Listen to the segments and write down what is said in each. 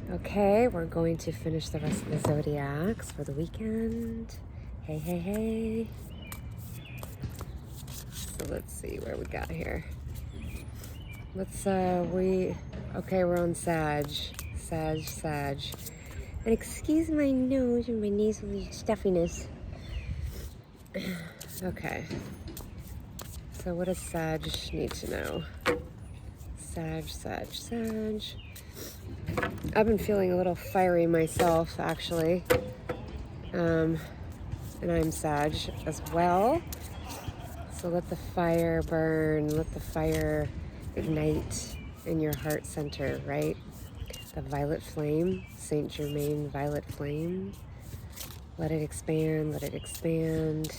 Okay, we're going to finish the rest of the Zodiacs for the weekend. Hey, hey, hey. So let's see where we got here. We're on Sag. Sag. And excuse my nose and my nasal stuffiness. Okay. So what does Sag need to know? Sag. I've been feeling a little fiery myself, actually. And I'm Sag as well. So let the fire burn, let the fire ignite in your heart center, right? The violet flame, Saint Germain violet flame. Let it expand, let it expand.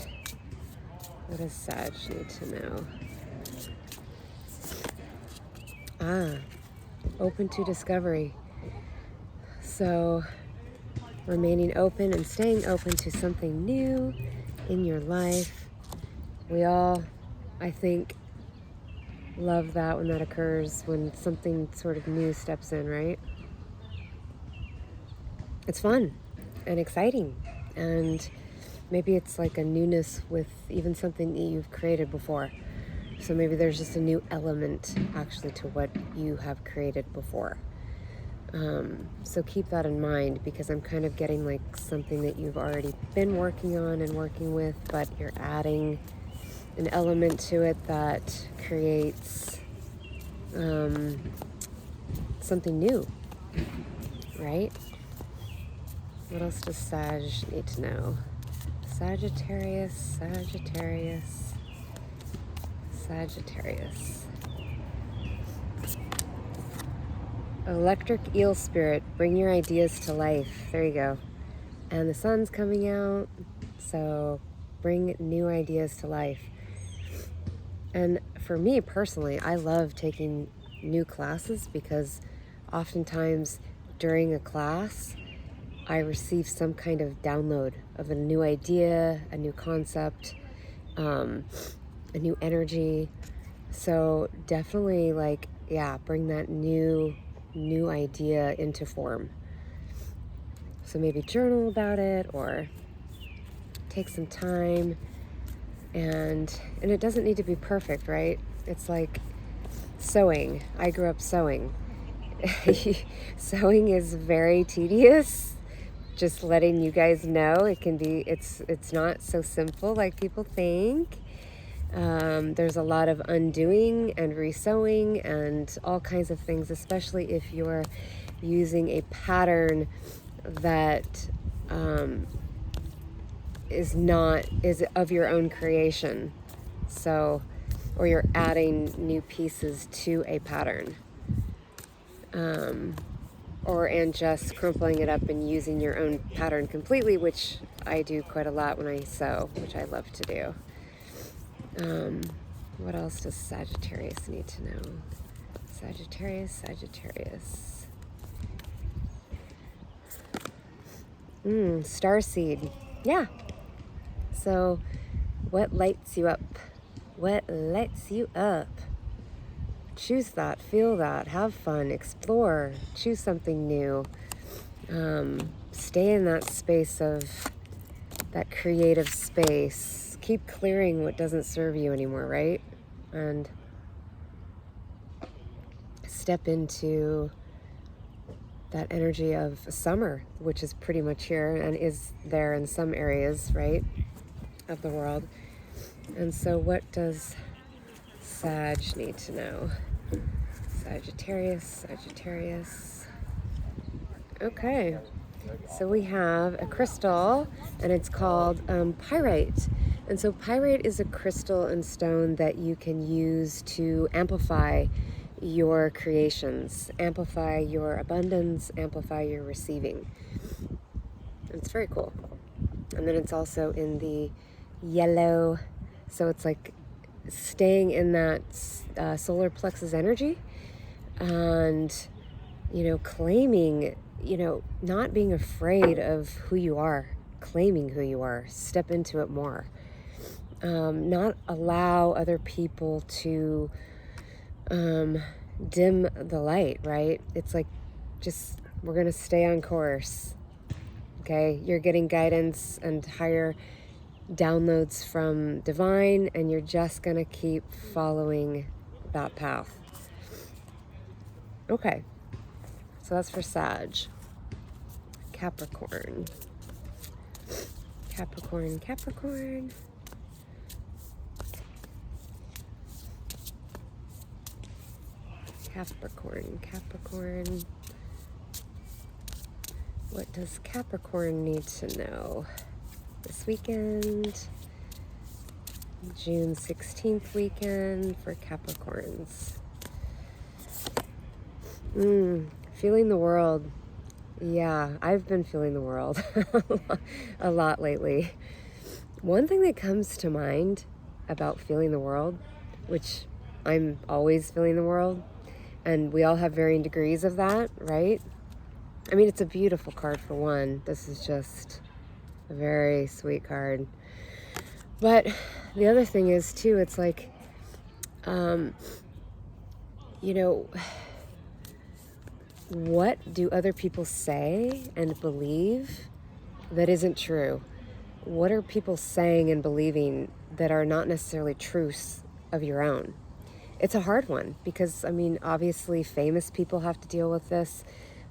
What does Sag need to know? Open to discovery. So remaining open and staying open to something new in your life. We all, I think, love that when that occurs, when something sort of new steps in, right? It's fun and exciting, and maybe it's like a newness with even something that you've created before. So maybe there's just a new element actually to what you have created before. So keep that in mind, because I'm kind of getting like something that you've already been working on and working with, but you're adding an element to it that creates something new, right? What else does Sag need to know? Sagittarius. Electric eel spirit, bring your ideas to life. There you go. And the sun's coming out, so bring new ideas to life. And for me personally, I love taking new classes, because oftentimes during a class, I receive some kind of download of a new idea, a new concept, a new energy. So definitely bring that new idea into form. So maybe journal about it, or take some time, and it doesn't need to be perfect, right? It's like sewing. I grew up sewing. Sewing is very tedious. Just letting you guys know, it's not so simple like people think. There's a lot of undoing and resewing and all kinds of things, especially if you're using a pattern that is of your own creation. So, or you're adding new pieces to a pattern. And just crumpling it up and using your own pattern completely, which I do quite a lot when I sew, which I love to do. What else does Sagittarius need to know? Sagittarius. Starseed. Yeah. So, what lights you up? Choose that, feel that, have fun, explore, choose something new. Stay in that space of that creative space. Keep clearing what doesn't serve you anymore, right? And step into that energy of summer, which is pretty much here and is there in some areas, right, of the world. And so what does Sag need to know? Sagittarius. Okay, so we have a crystal, and it's called pyrite. And so pyrite is a crystal and stone that you can use to amplify your creations, amplify your abundance, amplify your receiving. It's very cool. And then it's also in the yellow, so it's like staying in that solar plexus energy, and claiming, not being afraid of who you are, claiming who you are, step into it more. Not allow other people to dim the light, right? It's like just We're going to stay on course. Okay? You're getting guidance and higher downloads from divine, and you're just going to keep following that path. Okay. So that's for Sag. Capricorn. Capricorn, Capricorn. Capricorn, Capricorn. What does Capricorn need to know this weekend? June 16th weekend for Capricorns. Feeling the world. Yeah, I've been feeling the world a lot lately. One thing that comes to mind about feeling the world, which I'm always feeling the world, and we all have varying degrees of that, right? I mean, it's a beautiful card for one. This is just a very sweet card. But the other thing is, too, it's like, you know, what do other people say and believe that isn't true? What are people saying and believing that are not necessarily truths of your own? It's a hard one because, I mean, obviously famous people have to deal with this.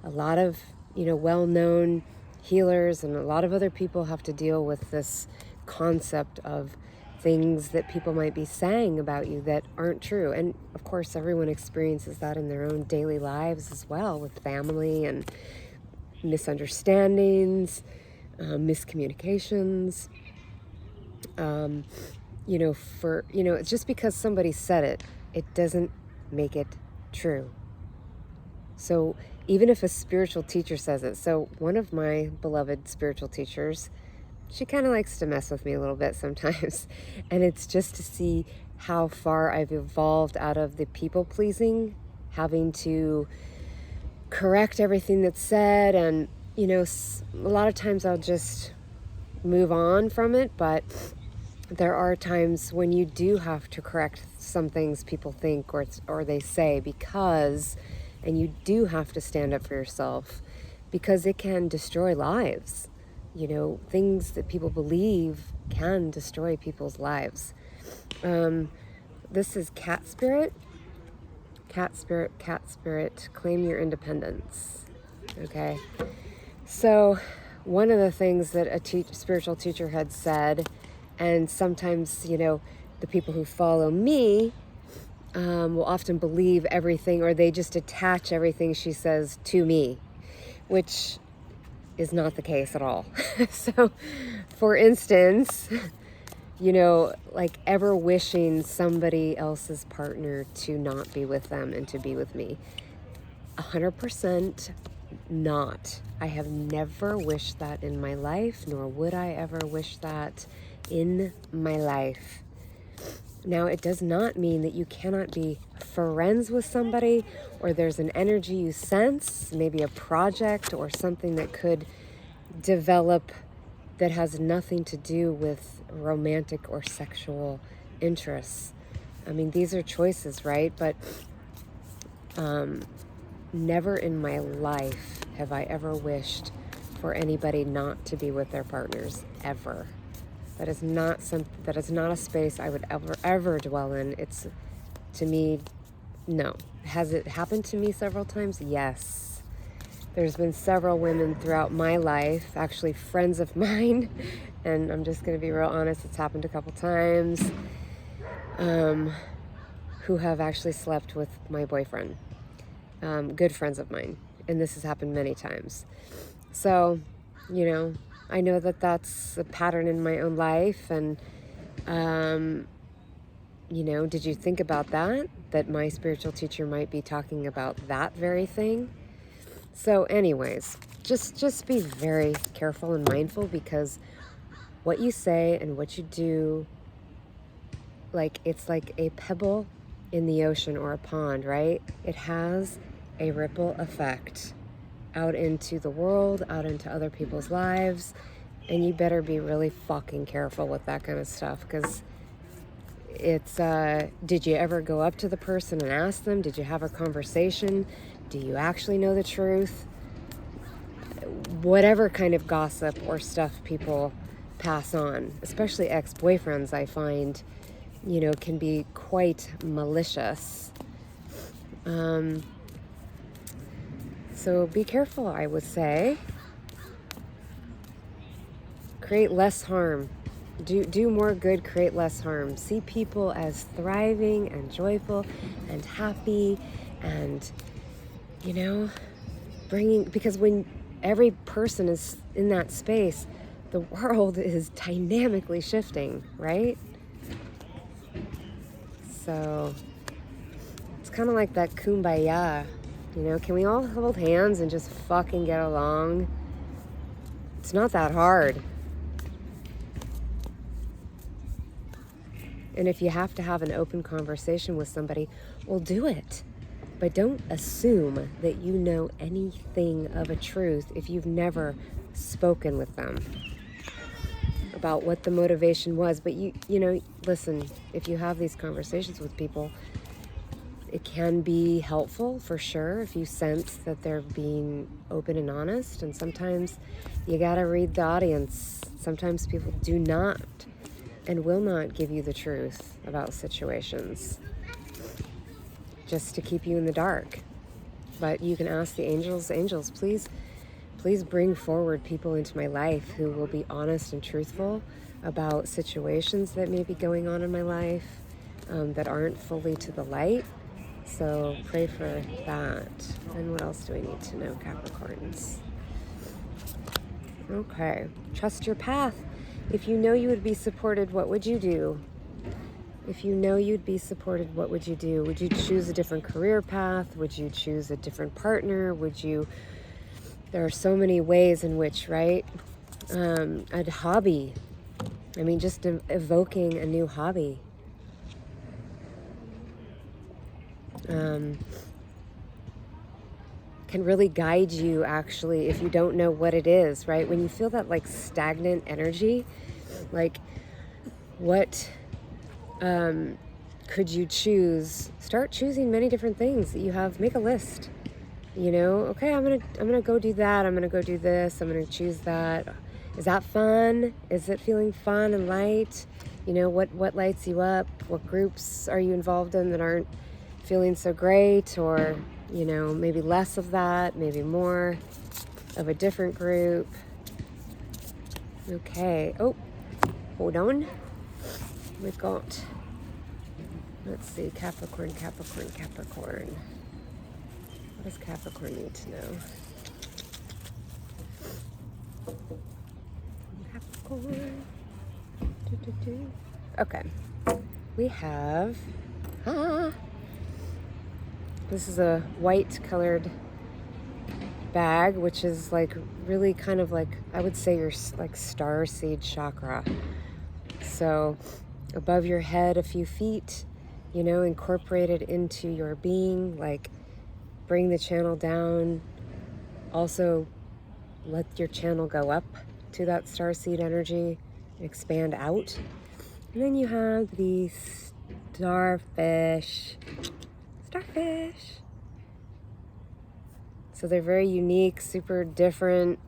A lot of, well-known healers and a lot of other people have to deal with this concept of things that people might be saying about you that aren't true. And of course, everyone experiences that in their own daily lives as well, with family and misunderstandings, miscommunications. Just because somebody said it, it doesn't make it true. So even if a spiritual teacher says it, so one of my beloved spiritual teachers, she kind of likes to mess with me a little bit sometimes. And it's just to see how far I've evolved out of the people pleasing, having to correct everything that's said. And, a lot of times I'll just move on from it. But there are times when you do have to correct some things people think or they say and you do have to stand up for yourself because it can destroy lives. Things that people believe can destroy people's lives. This is cat spirit. Cat spirit, cat spirit, claim your independence. Okay. So one of the things that a spiritual teacher had said, and sometimes, the people who follow me will often believe everything, or they just attach everything she says to me, which is not the case at all. So, for instance, like ever wishing somebody else's partner to not be with them and to be with me. 100% not. I have never wished that in my life, nor would I ever wish that in my life. Now, it does not mean that you cannot be friends with somebody, or there's an energy you sense, maybe a project or something that could develop that has nothing to do with romantic or sexual interests. I mean, these are choices, right? But never in my life have I ever wished for anybody not to be with their partners, ever. That is not a space I would ever dwell in. It's, to me, no. Has it happened to me several times? Yes. There's been several women throughout my life, actually friends of mine, and I'm just going to be real honest, it's happened a couple times, who have actually slept with my boyfriend. Good friends of mine. And this has happened many times. So, I know that that's a pattern in my own life. And, did you think about that? That my spiritual teacher might be talking about that very thing? So anyways, just be very careful and mindful, because what you say and what you do, it's like a pebble in the ocean or a pond, right? It has a ripple effect out into the world, out into other people's lives, and you better be really fucking careful with that kind of stuff, because it's, did you ever go up to the person and ask them? Did you have a conversation? Do you actually know the truth? whatever kind of gossip or stuff people pass on, especially ex-boyfriends, I find, can be quite malicious. So be careful, I would say. Create less harm. Do more good, create less harm. See people as thriving and joyful and happy and, because when every person is in that space, the world is dynamically shifting, right? So it's kind of like that kumbaya, can we all hold hands and just fucking get along? It's not that hard. And if you have to have an open conversation with somebody, well, do it. But don't assume that you know anything of a truth if you've never spoken with them about what the motivation was. But listen, if you have these conversations with people, it can be helpful for sure if you sense that they're being open and honest. And sometimes you gotta read the audience. Sometimes people do not and will not give you the truth about situations just to keep you in the dark. But you can ask the angels, please bring forward people into my life who will be honest and truthful about situations that may be going on in my life that aren't fully to the light. So pray for that. And what else do I need to know, Capricorns? Okay, trust your path. If you know you would be supported, what would you do? If you know you'd be supported, what would you do? Would you choose a different career path? Would you choose a different partner? There are so many ways in which, right? A hobby. Just evoking a new hobby. Can really guide you, actually, if you don't know what it is, right? When you feel that stagnant energy, what could you choose? Start choosing many different things that you have. Make a list. Okay, I'm gonna go do that. I'm gonna go do this. I'm gonna choose that. Is that fun? Is it feeling fun and light? What lights you up? What groups are you involved in that aren't feeling so great? Or maybe less of that, maybe more of a different group. Okay. Oh, hold on. We've got, let's see, Capricorn. What does Capricorn need to know? Capricorn. Okay. We have, this is a white colored bag, which is really kind of I would say your star seed chakra. So above your head a few feet, incorporate it into your being, bring the channel down. Also let your channel go up to that star seed energy, expand out. And then you have the starfish. So they're very unique, super different,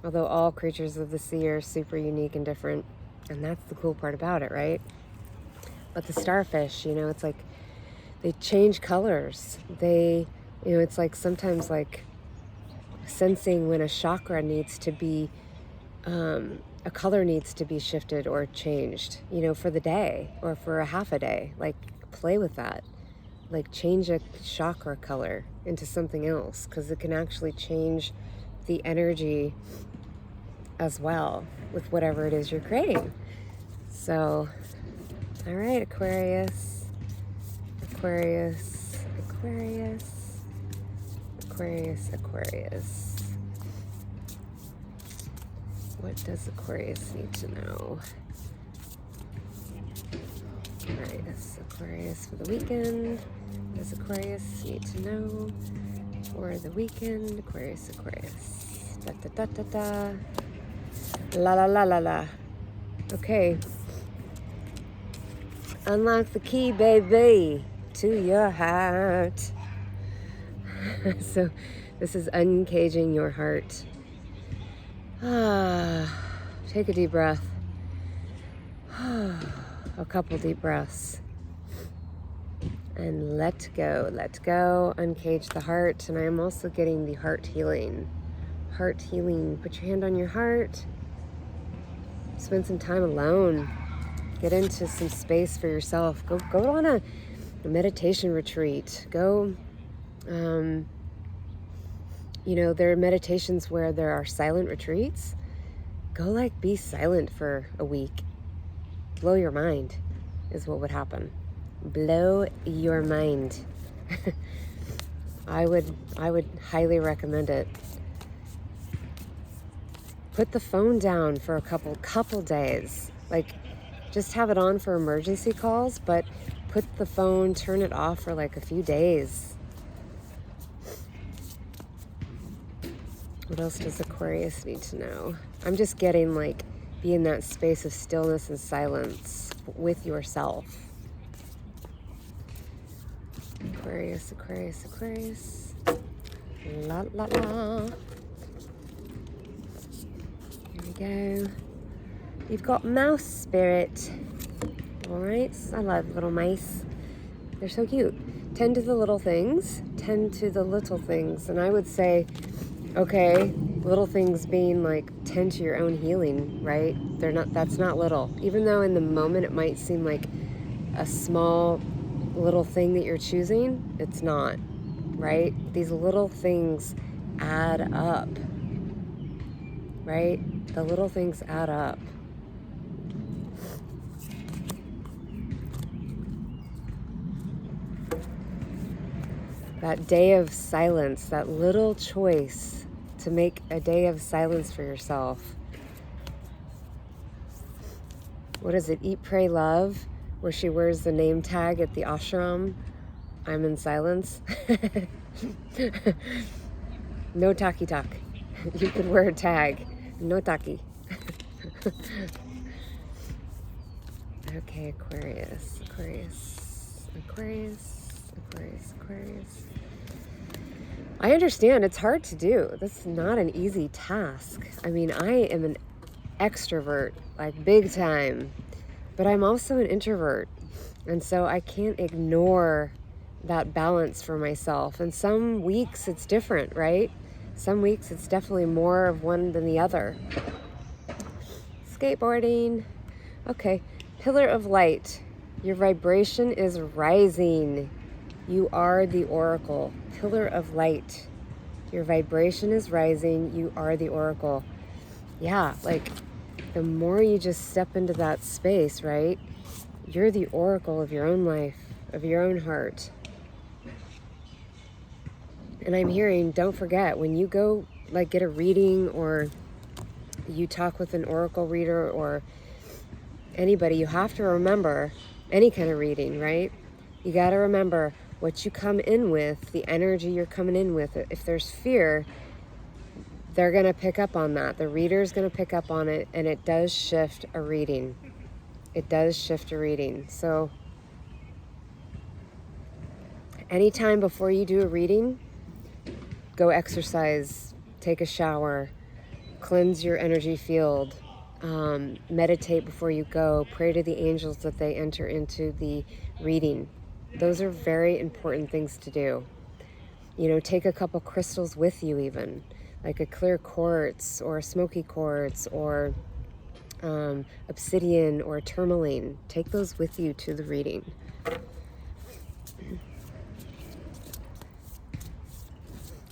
although all creatures of the sea are super unique and different. And that's the cool part about it, right? But the starfish, it's they change colors. They, it's sometimes sensing when a chakra needs to be, a color needs to be shifted or changed, for the day or for a half a day. Play with that. Change a chakra color into something else, because it can actually change the energy as well with whatever it is you're creating. So, all right, Aquarius. What does Aquarius need to know? All right, this is Aquarius for the weekend. What does Aquarius need to know for the weekend? Aquarius. Da da da da da. La la la la la. Okay. Unlock the key, baby, to your heart. So this is uncaging your heart. Take a deep breath. A couple deep breaths. And let go, uncage the heart. And I am also getting the heart healing. Heart healing. Put your hand on your heart. Spend some time alone. Get into some space for yourself. Go on a meditation retreat. Go, there are meditations where there are silent retreats. Go be silent for a week. Blow your mind is what would happen. Blow your mind. I would highly recommend it. Put the phone down for a couple days. Just have it on for emergency calls, but put the phone, turn it off for a few days. What else does Aquarius need to know? I'm just getting be in that space of stillness and silence with yourself. Aquarius. La la la. Here we go. You've got mouse spirit. All right. I love little mice. They're so cute. Tend to the little things. And I would say, okay, little things being tend to your own healing, right? That's not little. Even though in the moment it might seem like a small little thing that you're choosing, it's not, right? These little things add up, right? The little things add up. That day of silence, that little choice to make a day of silence for yourself. What is it? Eat, Pray, Love, where she wears the name tag at the ashram. I'm in silence. No talkie talk. You could wear a tag. No talkie. Okay, Aquarius. I understand it's hard to do. This is not an easy task. I mean, I am an extrovert, big time, but I'm also an introvert. And so I can't ignore that balance for myself. And some weeks it's different, right? Some weeks it's definitely more of one than the other. Skateboarding. Okay, Pillar of Light. Your vibration is rising. You are the oracle. Pillar of Light. Your vibration is rising. You are the oracle. Yeah, the more you just step into that space, right? You're the oracle of your own life, of your own heart. And I'm hearing, don't forget, when you go get a reading or you talk with an oracle reader or anybody, you have to remember, any kind of reading, right? You got to remember what you come in with, the energy you're coming in with. If there's fear, they're going to pick up on that. The reader's going to pick up on it, and it does shift a reading. So anytime before you do a reading, go exercise, take a shower, cleanse your energy field, meditate before you go, pray to the angels that they enter into the reading. Those are very important things to do. Take a couple crystals with you even, like a clear quartz or a smoky quartz or obsidian or tourmaline. Take those with you to the reading.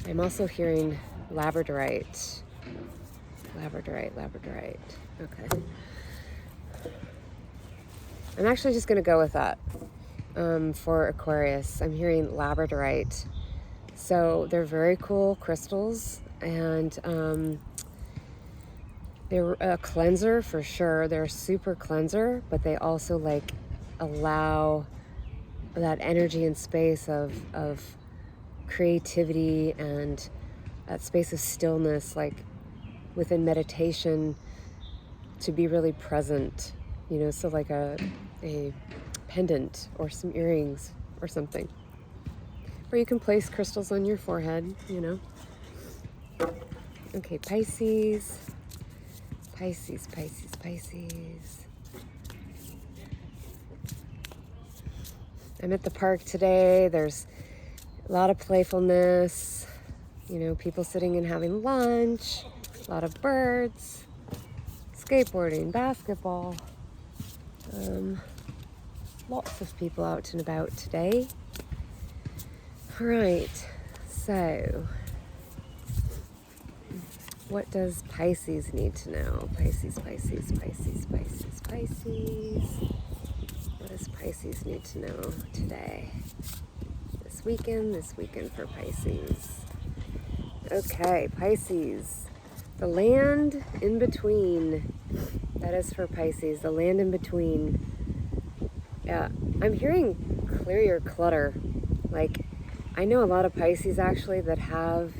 I'm also hearing labradorite. Okay. I'm actually just going to go with that for Aquarius. I'm hearing labradorite. So they're very cool crystals, and they're a cleanser for sure. They're a super cleanser, but they also allow that energy and space of creativity and that space of stillness, within meditation, to be really present, so a pendant or some earrings or something. Or you can place crystals on your forehead, Okay, Pisces. Pisces, Pisces, Pisces. I'm at the park today. There's a lot of playfulness, you know, people sitting and having lunch, a lot of birds, skateboarding, basketball. Lots of people out and about today. All right, so what does Pisces need to know? Pisces, Pisces, Pisces, Pisces, Pisces. What does Pisces need to know today? This weekend for Pisces. Okay, Pisces. The land in between. That is for Pisces, the land in between. Yeah, I'm hearing clear your clutter. Like, I know a lot of Pisces actually that have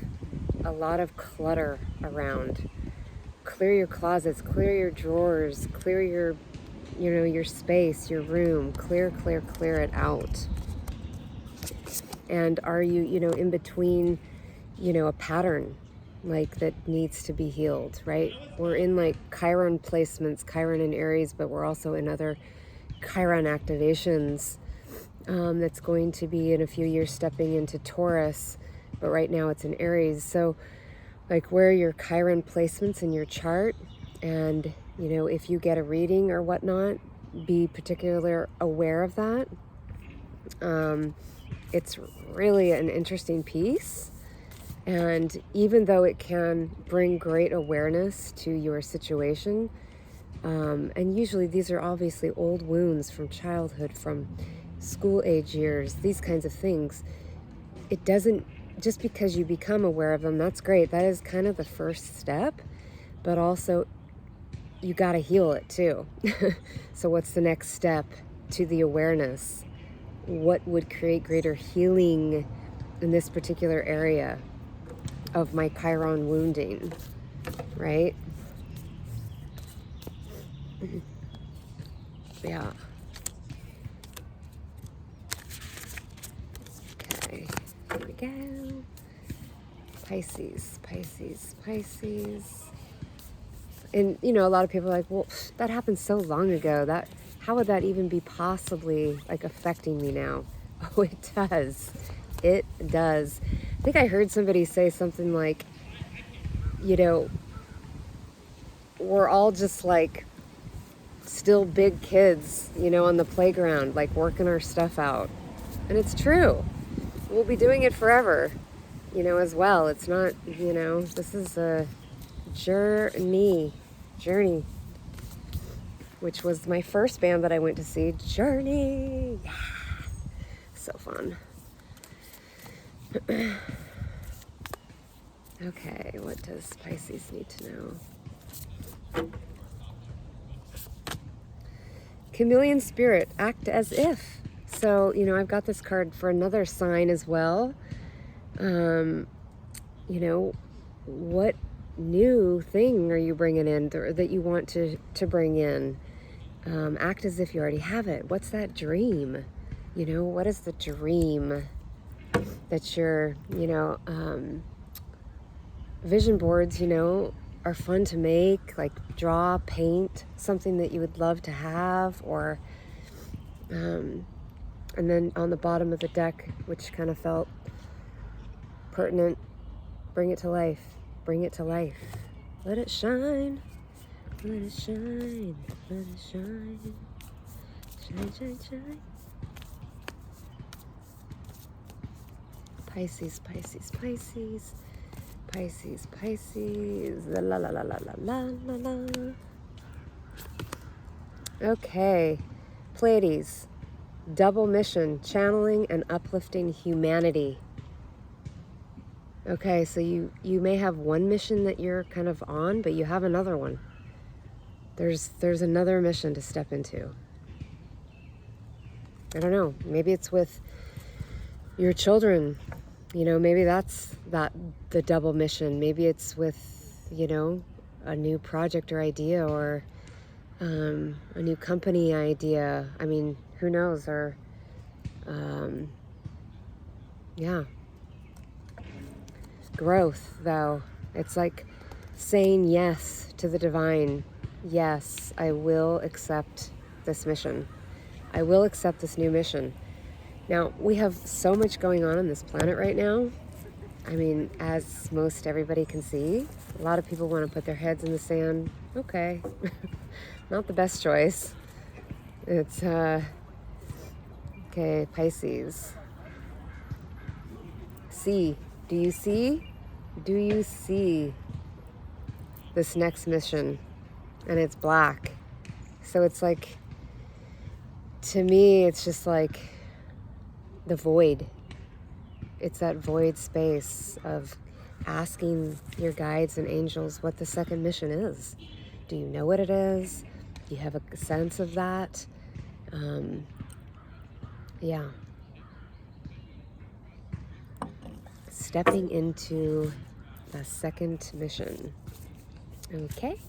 a lot of clutter around. Clear your closets, clear your drawers, clear your, you know, your space, your room. Clear it out. And are you, you know, in between, you know, a pattern like that needs to be healed, right? We're in like Chiron placements, Chiron in Aries, but we're also in other Chiron activations that's going to be in a few years stepping into Taurus, but right now it's in Aries. So like where are your Chiron placements in your chart, and you know, if you get a reading or whatnot, be particularly aware of that. It's really an interesting piece, and even though it can bring great awareness to your situation, and usually these are obviously old wounds from childhood, from school age years, these kinds of things. It doesn't, just because you become aware of them, that's great. That is kind of the first step, but also you got to heal it too. So what's the next step to the awareness? What would create greater healing in this particular area of my Chiron wounding, right? Yeah. Okay, here we go. Pisces, Pisces, Pisces. And, you know, a lot of people are like, well, that happened so long ago. How would that even be possibly, like, affecting me now? Oh, it does. It does. I think I heard somebody say something like, you know, we're all just, like, still big kids, you know, on the playground, like, working our stuff out. And it's true. We'll be doing it forever, you know, as well. It's not, you know, this is a journey, which was my first band that I went to see. Journey. Yeah. So fun. Okay, what does Pisces need to know? Chameleon spirit, act as if. So, you know, I've got this card for another sign as well. You know, what new thing are you bringing in that you want to bring in? Act as if you already have it. What's that dream? You know, what is the dream that you're, you know, vision boards, you know, are fun to make, like draw, paint, something that you would love to have, or, and then on the bottom of the deck, which kind of felt pertinent, bring it to life, bring it to life. Let it shine, let it shine, let it shine, shine, shine, shine. Pisces, Pisces, Pisces, Pisces, Pisces, la la la la la la la la. Okay, Pleiades, double mission, channeling and uplifting humanity. Okay, so you may have one mission that you're kind of on, but you have another one. There's another mission to step into. I don't know, maybe it's with your children, you know, maybe that's the double mission. Maybe it's with, you know, a new project or idea, or a new company idea. I mean, who knows? Or yeah, growth though. It's like saying yes to the divine. Yes, I will accept this mission. I will accept this new mission. Now, we have so much going on this planet right now. I mean, as most everybody can see, a lot of people want to put their heads in the sand. Okay, not the best choice. It's, okay, Pisces. See, do you see? Do you see this next mission? And it's black. So it's like, to me, it's just like the void. It's that void space of asking your guides and angels what the second mission is. Do you know what it is? Do you have a sense of that? Yeah. Stepping into the second mission. Okay.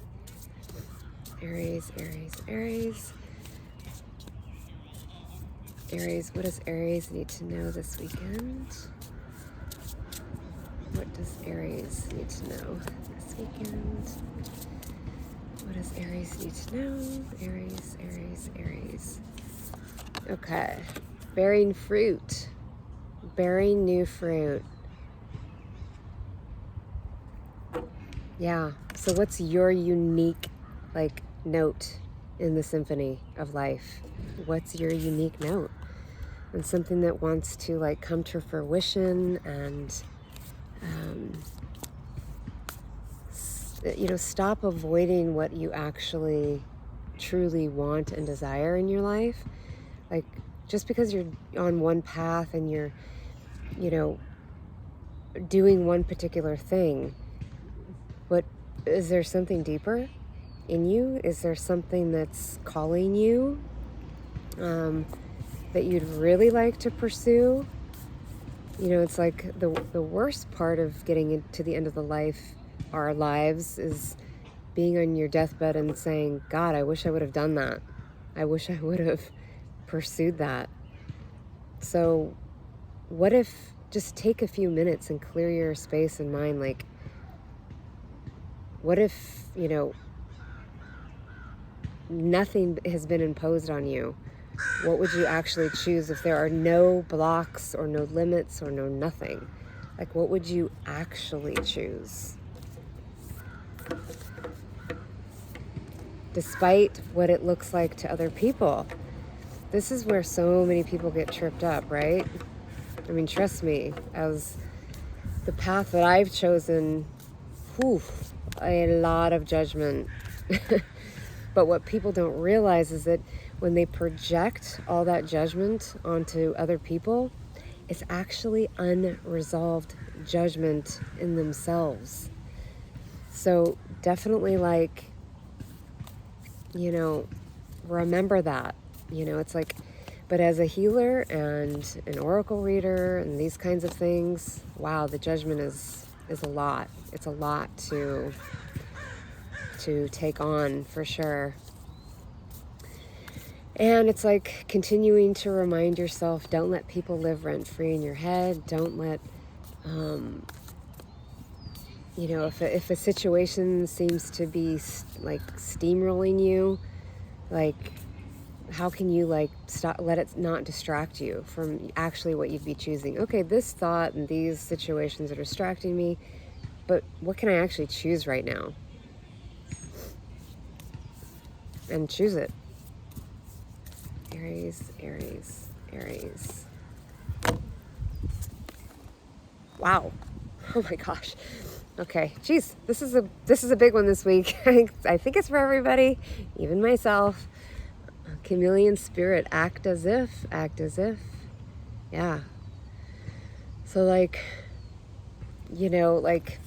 Aries, Aries, Aries. Aries, what does Aries need to know this weekend? What does Aries need to know this weekend? What does Aries need to know? Aries, Aries, Aries. Okay. Bearing fruit. Bearing new fruit. Yeah. So what's your unique, like, note in the symphony of life? What's your unique note? And something that wants to, like, come to fruition and, you know, stop avoiding what you actually truly want and desire in your life. Like, just because you're on one path and you're, you know, doing one particular thing, but is there something deeper in you? Is there something that's calling you that you'd really like to pursue? You know, it's like the worst part of getting into the end of our lives is being on your deathbed and saying, God, I wish I would have done that. I wish I would have pursued that. So what if just take a few minutes and clear your space and mind? Like, what if, you know, nothing has been imposed on you? What would you actually choose if there are no blocks or no limits or no nothing? Like, what would you actually choose? Despite what it looks like to other people. This is where so many people get tripped up, right? I mean, trust me, as the path that I've chosen, a lot of judgment. But what people don't realize is that when they project all that judgment onto other people, it's actually unresolved judgment in themselves. So definitely, like, you know, remember that. You know, it's like, but as a healer and an oracle reader and these kinds of things, wow, the judgment is a lot. It's a lot to take on, for sure. And it's like continuing to remind yourself, don't let people live rent-free in your head. Don't let, you know, if a situation seems to be like steamrolling you, like, how can you, like, let it not distract you from actually what you'd be choosing? Okay, this thought and these situations are distracting me, but what can I actually choose right now? And choose it. Aries, Aries, Aries. Wow. Oh my gosh. Okay. Geez, this is a big one this week. I think it's for everybody, even myself. Chameleon spirit, act as if. Yeah. So, like, you know, like,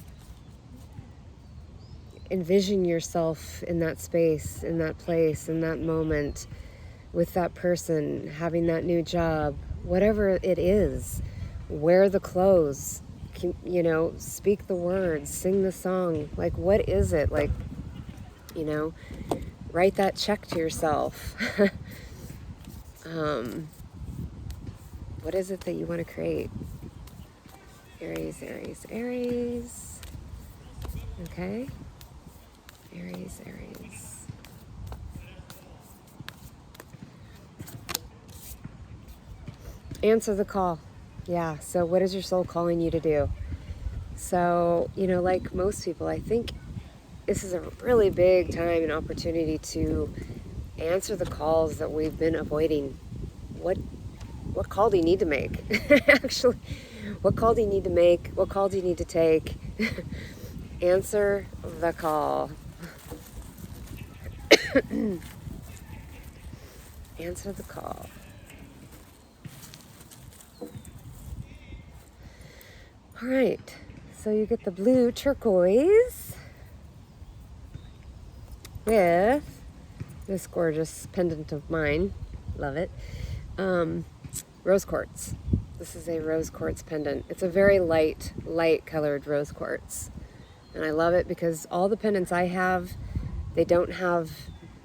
envision yourself in that space, in that place, in that moment, with that person, having that new job, whatever it is. Wear the clothes, you know, speak the words, sing the song. Like, what is it? Like, you know, write that check to yourself. What is it that you want to create? Aries, Aries, Aries. Okay. Aries, Aries. Answer the call. Yeah, so what is your soul calling you to do? So, you know, like most people, I think this is a really big time and opportunity to answer the calls that we've been avoiding. What call do you need to make? Actually, what call do you need to make? What call do you need to take? Answer the call. Answer the call. All right, so you get the blue turquoise with this gorgeous pendant of mine. Love it. Rose quartz. This is a rose quartz pendant. It's a very light colored rose quartz. And I love it because all the pendants I have, they don't have,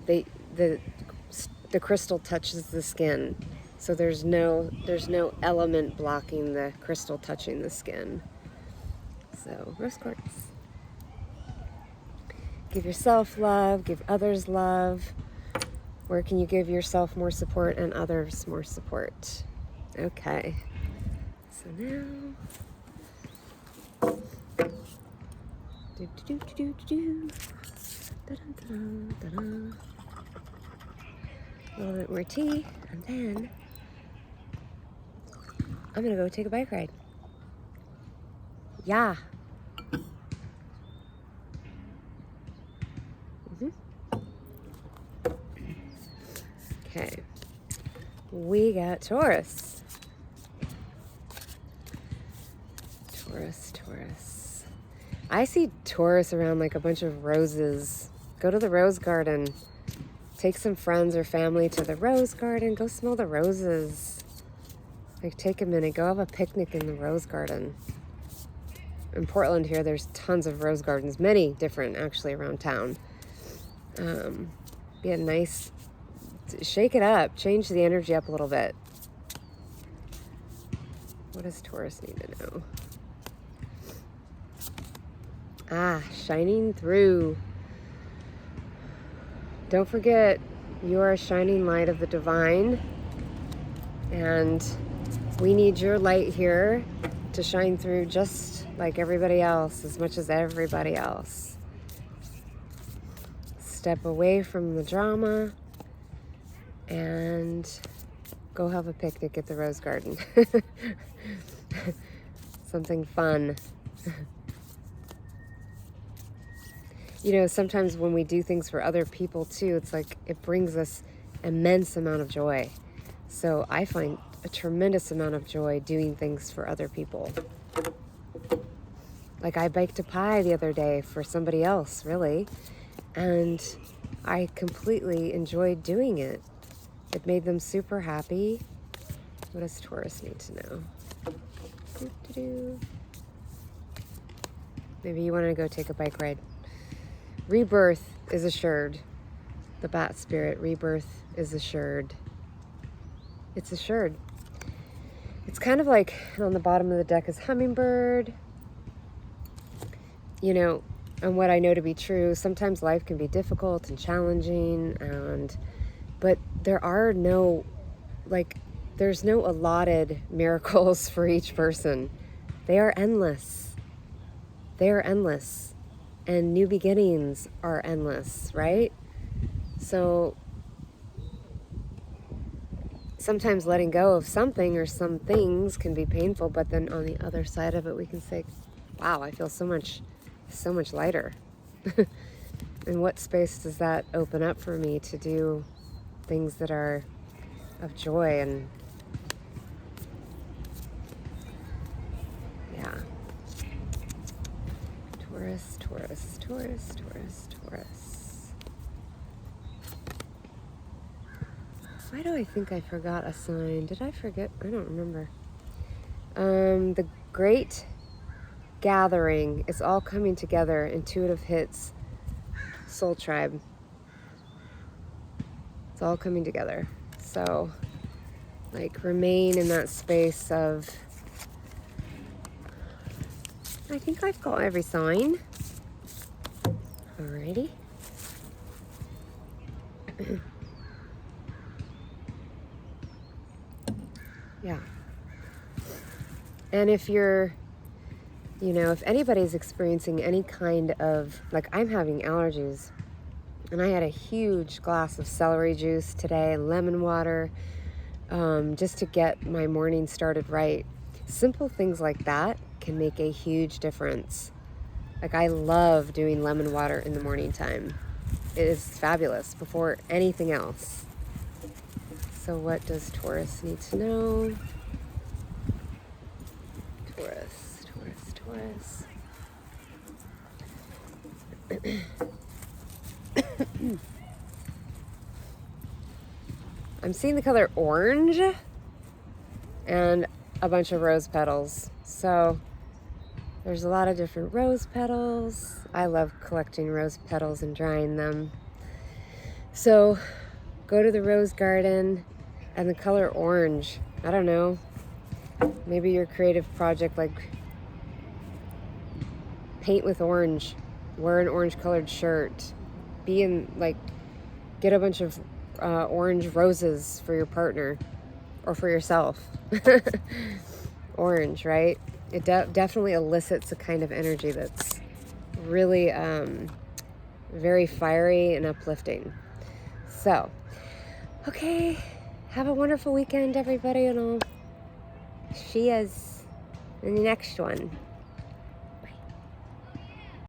the crystal touches the skin. So there's no element blocking the crystal touching the skin. So rose quartz. Give yourself love, give others love. Where can you give yourself more support and others more support? Okay. So now, a little bit more tea, and then I'm gonna go take a bike ride. Yeah. Okay. We got Taurus. Taurus. I see Taurus around like a bunch of roses. Go to the rose garden. Take some friends or family to the rose garden. Go smell the roses. Like, take a minute. Go have a picnic in the rose garden. In Portland here, there's tons of rose gardens. Many different, actually, around town. Be a nice... Shake it up. Change the energy up a little bit. What does Taurus need to know? Shining through. Don't forget, you are a shining light of the divine, and we need your light here to shine through just like everybody else, as much as everybody else. Step away from the drama and go have a picnic at the rose garden. Something fun. You know, sometimes when we do things for other people too, it's like it brings us immense amount of joy. So I find a tremendous amount of joy doing things for other people. Like, I baked a pie the other day for somebody else, really, and I completely enjoyed doing it. It made them super happy. What does Taurus need to know? Maybe you want to go take a bike ride. Rebirth is assured. The bat spirit, rebirth is assured. It's assured. It's kind of like on the bottom of the deck is hummingbird. You know, and what I know to be true, sometimes life can be difficult and challenging, but there are no, there's no allotted miracles for each person. They are endless. They are endless. And new beginnings are endless, right? So sometimes letting go of something or some things can be painful, but then on the other side of it, we can say, wow, I feel so much lighter. And what space does that open up for me to do things that are of joy? And yeah. Taurus. Why do I think I forgot a sign? Did I forget? I don't remember. The great gathering is all coming together. Intuitive hits. Soul tribe. It's all coming together. So, remain in that space of... I think I've got every sign. Alrighty. Yeah. And if you're, if anybody's experiencing any kind of, like I'm having allergies, and I had a huge glass of celery juice today and lemon water, just to get my morning started right. Simple things like that can make a huge difference. Like I love doing lemon water in the morning time. It is fabulous before anything else. So what does Taurus need to know? Taurus, Taurus, Taurus. I'm seeing the color orange and a bunch of rose petals. So there's a lot of different rose petals. I love collecting rose petals and drying them. So go to the rose garden and the color orange. I don't know. Maybe your creative project, like paint with orange, wear an orange colored shirt, get a bunch of orange roses for your partner or for yourself. Orange, right? It definitely elicits a kind of energy that's really very fiery and uplifting. So, okay, have a wonderful weekend, everybody, and I'll see you in the next one.